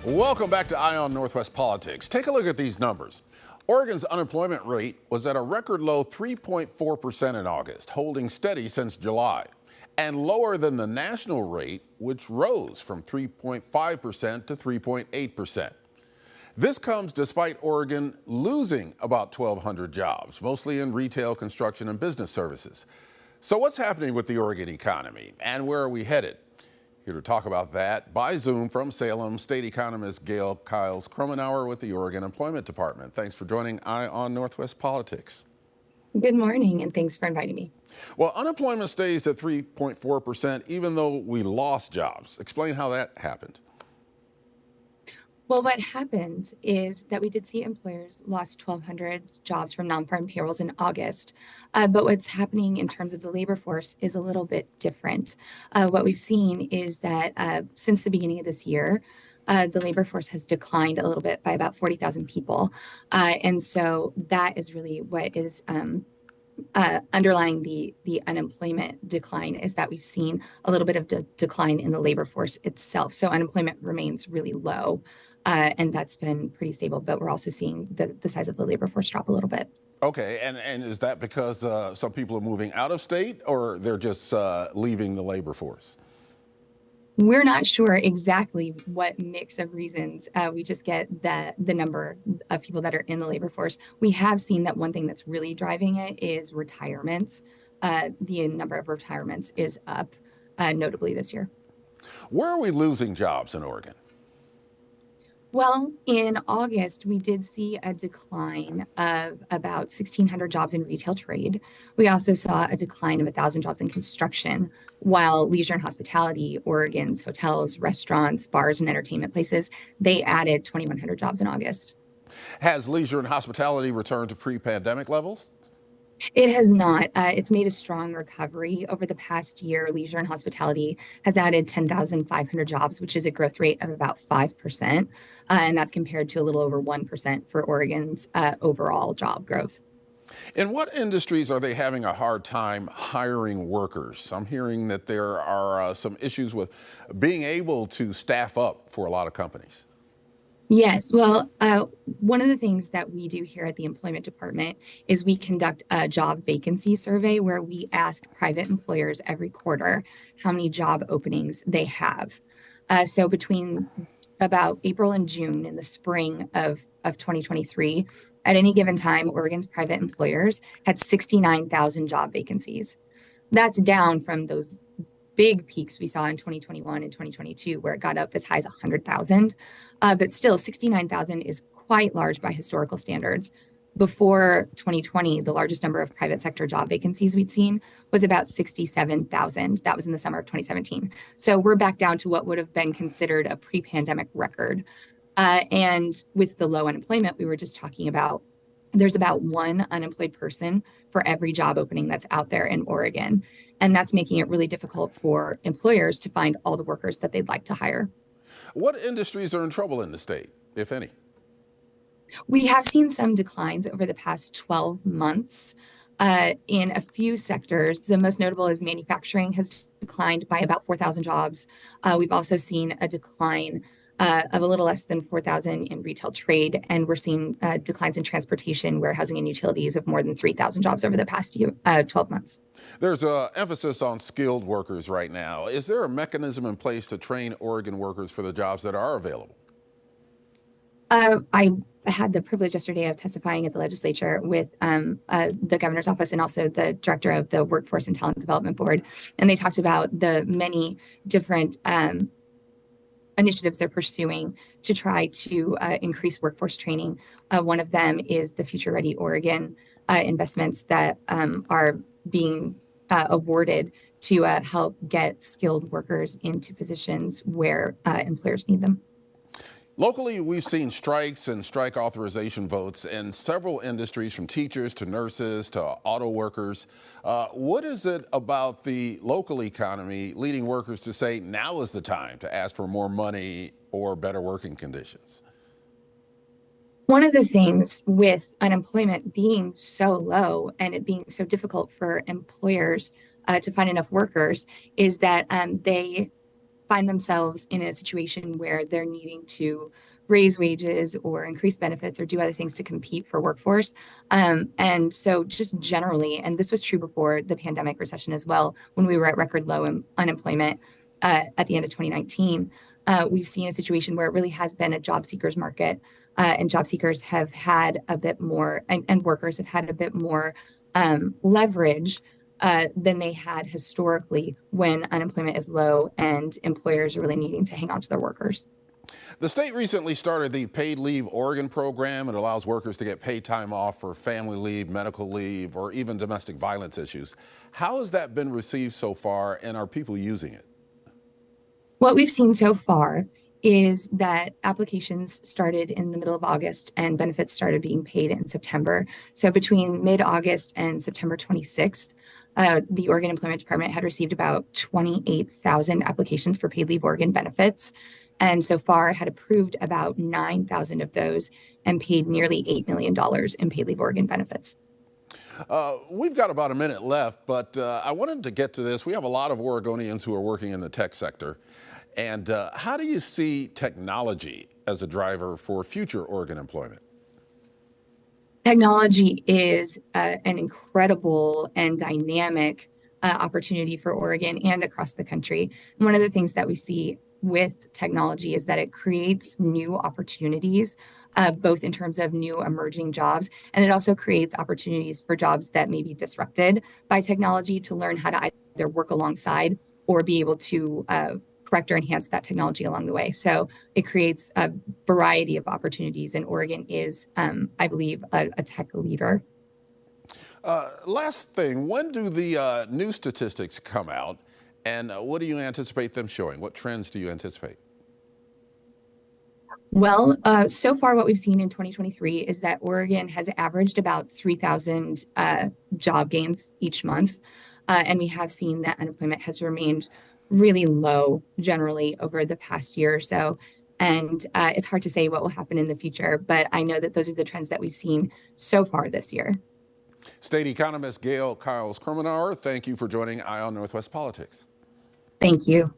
Welcome back to Eye on Northwest Politics. Take a look at these numbers. Oregon's unemployment rate was at a record low 3.4% in August, holding steady since July, and lower than the national rate, which rose from 3.5% to 3.8%. This comes despite Oregon losing about 1,200 jobs, mostly in retail, construction, and business services. So what's happening with the Oregon economy, and where are we headed? Here to talk about that by Zoom from Salem, State Economist Gail Kiles Krumenauer with the Oregon Employment Department. Thanks for joining Eye on Northwest Politics. Good morning, and thanks for inviting me. Well, unemployment stays at 3.4%, even though we lost jobs. Explain how that happened. Well, what happened is that we did see employers lost 1,200 jobs from non-farm payrolls in August. But what's happening in terms of the labor force is a little bit different. What we've seen is that since the beginning of this year, the labor force has declined a little bit by about 40,000 people. And so that is really what is underlying the unemployment decline, is that we've seen a little bit of decline in the labor force itself. So unemployment remains really low. And that's been pretty stable, but we're also seeing the size of the labor force drop a little bit. Okay, and is that because some people are moving out of state, or they're just leaving the labor force? We're not sure exactly what mix of reasons. We just get the number of people that are in the labor force. We have seen that one thing that's really driving it is retirements. The number of retirements is up notably this year. Where are we losing jobs in Oregon? Well, in August, we did see a decline of about 1,600 jobs in retail trade. We also saw a decline of 1,000 jobs in construction, while leisure and hospitality, Oregon's hotels, restaurants, bars, and entertainment places, they added 2,100 jobs in August. Has leisure and hospitality returned to pre-pandemic levels? It has not. It's made a strong recovery over the past year. Leisure and hospitality has added 10,500 jobs, which is a growth rate of about 5%. And that's compared to a little over 1% for Oregon's overall job growth. In what industries are they having a hard time hiring workers? I'm hearing that there are some issues with being able to staff up for a lot of companies. Yes, well, one of the things that we do here at the Employment Department is we conduct a job vacancy survey where we ask private employers every quarter how many job openings they have. So between about April and June in the spring of 2023, at any given time, Oregon's private employers had 69,000 job vacancies. That's down from those big peaks we saw in 2021 and 2022, where it got up as high as 100,000. But still, 69,000 is quite large by historical standards. Before 2020, the largest number of private sector job vacancies we'd seen was about 67,000. That was in the summer of 2017. So we're back down to what would have been considered a pre-pandemic record. And with the low unemployment we were just talking about, there's about one unemployed person for every job opening that's out there in Oregon. And that's making it really difficult for employers to find all the workers that they'd like to hire. What industries are in trouble in the state, if any? We have seen some declines over the past 12 months in a few sectors. The most notable is manufacturing has declined by about 4,000 jobs. We've also seen a decline of a little less than 4,000 in retail trade, and we're seeing declines in transportation, warehousing, and utilities of more than 3,000 jobs over the past 12 months. There's an emphasis on skilled workers right now. Is there a mechanism in place to train Oregon workers for the jobs that are available? I had the privilege yesterday of testifying at the legislature with the governor's office and also the director of the Workforce and Talent Development Board. And they talked about the many different initiatives they're pursuing to try to increase workforce training. One of them is the Future Ready Oregon investments that are being awarded to help get skilled workers into positions where employers need them. Locally, we've seen strikes and strike authorization votes in several industries, from teachers to nurses to auto workers. What is it about the local economy leading workers to say now is the time to ask for more money or better working conditions? One of the things with unemployment being so low and it being so difficult for employers to find enough workers is that they find themselves in a situation where they're needing to raise wages or increase benefits or do other things to compete for workforce. And so just generally, and this was true before the pandemic recession as well, when we were at record low unemployment at the end of 2019, we've seen a situation where it really has been a job seekers market, and job seekers have had a bit more, and workers have had a bit more leverage than they had historically when unemployment is low and employers are really needing to hang on to their workers. The state recently started the Paid Leave Oregon program. It allows workers to get paid time off for family leave, medical leave, or even domestic violence issues. How has that been received so far, and are people using it? What we've seen so far is that applications started in the middle of August and benefits started being paid in September. So between mid-August and September 26th, the Oregon Employment Department had received about 28,000 applications for paid leave Oregon benefits. And so far had approved about 9,000 of those and paid nearly $8 million in paid leave Oregon benefits. We've got about a minute left, but I wanted to get to this. We have a lot of Oregonians who are working in the tech sector. And how do you see technology as a driver for future Oregon employment? Technology is an incredible and dynamic opportunity for Oregon and across the country. And one of the things that we see with technology is that it creates new opportunities, both in terms of new emerging jobs, and it also creates opportunities for jobs that may be disrupted by technology to learn how to either work alongside or be able to correct or enhance that technology along the way. So it creates a variety of opportunities, and Oregon is, I believe, a tech leader. Last thing, when do the new statistics come out, and what do you anticipate them showing? What trends do you anticipate? Well, so far, what we've seen in 2023 is that Oregon has averaged about 3,000 job gains each month. And we have seen that unemployment has remained really low generally over the past year or so. And it's hard to say what will happen in the future, but I know that those are the trends that we've seen so far this year. State Economist Gail Kiles Krumenauer, thank you for joining Eye on Northwest Politics. Thank you.